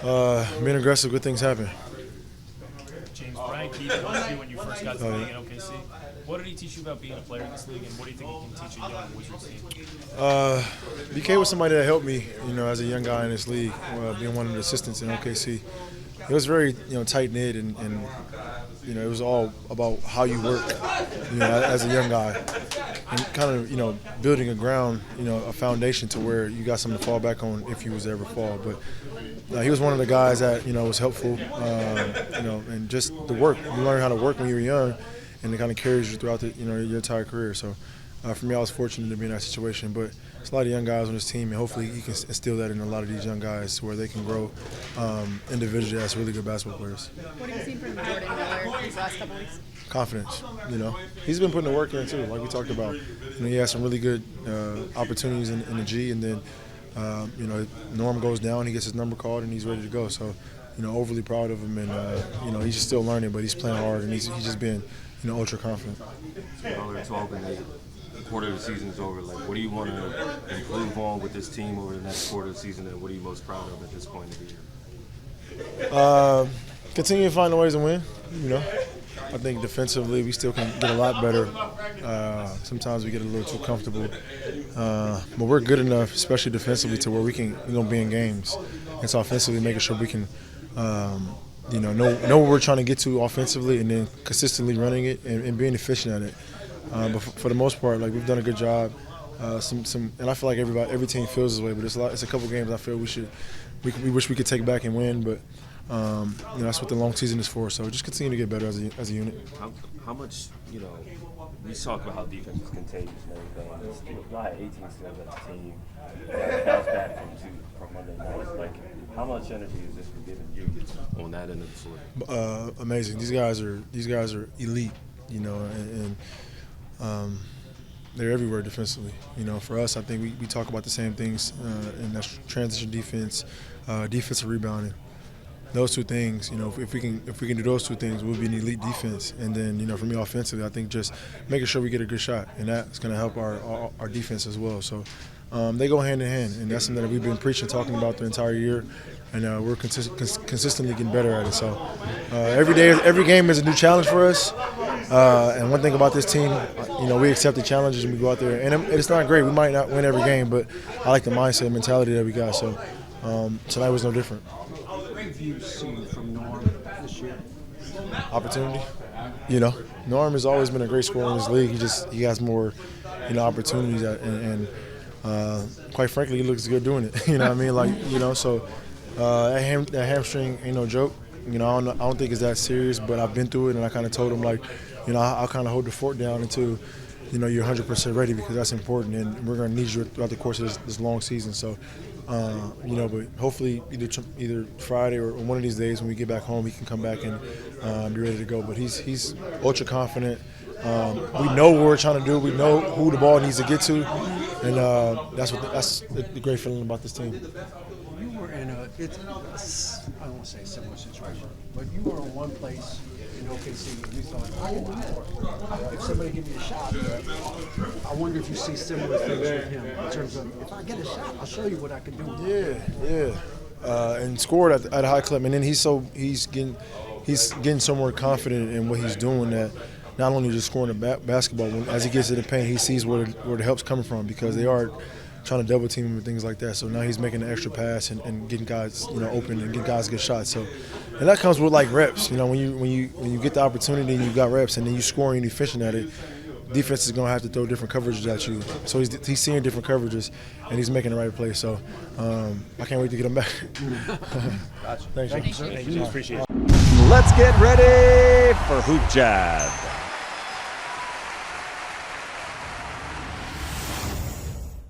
Being aggressive, good things happen. James, Brian Keith coached you when you first got to the league in OKC. What did he teach you about being a player in this league, and what do you think he can teach a young Wizards team? BK was somebody that helped me, as a young guy in this league, being one of the assistants in OKC. It was very, tight-knit, and it was all about how you work, as a young guy, and kind of, building a ground, a foundation to where you got something to fall back on if you was to ever fall. But he was one of the guys that, was helpful, and just the work. You learn how to work when you were young, and it kind of carries you throughout your entire career. So for me, I was fortunate to be in that situation. But there's a lot of young guys on this team, and hopefully he can instill that in a lot of these young guys to where they can grow individually as really good basketball players. What have you seen from Jordan Miller these last couple weeks? Confidence, He's been putting the work in too, like we talked about. He had some really good opportunities in the G, and then Norm goes down, he gets his number called, and he's ready to go. So, overly proud of him, and he's just still learning, but he's playing hard, and he's just been, ultra confident. While we're talking, the quarter of the season is over. Like, what do you want to improve on with this team over the next quarter of the season, and what are you most proud of at this point of the year? Continue to find ways to win. I think defensively we still can get a lot better. Sometimes we get a little too comfortable, but we're good enough, especially defensively, to where we're gonna be in games. And so offensively, making sure we can, know what we're trying to get to offensively, and then consistently running it and being efficient at it. But for the most part, we've done a good job. And I feel like every team feels this way. But it's a couple games I feel we wish we could take back and win. But that's what the long season is for. So just continue to get better as a unit. How much, we talk about how defense is contagious and everything. Y'all had 18 steals as a team. Bounce back from Monday night. How much energy is this giving you on that end of the floor? Amazing. These guys are elite. And they're everywhere defensively. For us, I think we talk about the same things, and that's transition defense, defensive rebounding. Those two things, if we can do those two things, we'll be an elite defense. And then, for me offensively, I think just making sure we get a good shot, and that's going to help our defense as well. So they go hand in hand, and that's something that we've been preaching, talking about the entire year, and we're consistently getting better at it. So every game is a new challenge for us. And one thing about this team, we accept the challenges and we go out there. And it's not great. We might not win every game, but I like the mindset and mentality that we got. So tonight was no different. What have you seen from Norm this year? Opportunity. Norm has always been a great scorer in this league. He has more, opportunities, and quite frankly, he looks good doing it. You know what I mean? So that hamstring ain't no joke. I don't think it's that serious, but I've been through it, and I kind of told him, I'll kind of hold the fort down until, you're 100% ready, because that's important, and we're going to need you throughout the course of this long season. So, but hopefully either Friday or one of these days when we get back home, he can come back and be ready to go. But he's ultra confident. We know what we're trying to do. We know who the ball needs to get to, and that's the great feeling about this team. You were in I don't want to say a similar situation, but you were in one place in OKC and you thought, I can do more. If somebody give me a shot, I wonder if you see similar things with him in terms of, if I get a shot, I'll show you what I can do. Yeah. And scored at a high clip, and then he's getting so more confident in what he's doing that not only just scoring the basketball, as he gets to the paint, he sees where the help's coming from, because they are trying to double team him and things like that. So now he's making an extra pass and getting guys, open, and getting guys good shots. So, and that comes with reps. When you get the opportunity and you got reps, and then you scoring and efficient at it, defense is going to have to throw different coverages at you. So he's seeing different coverages, and he's making the right play. So I can't wait to get him back. Gotcha. Thank you. Thank you. Appreciate it. Let's get ready for Hoop Jab.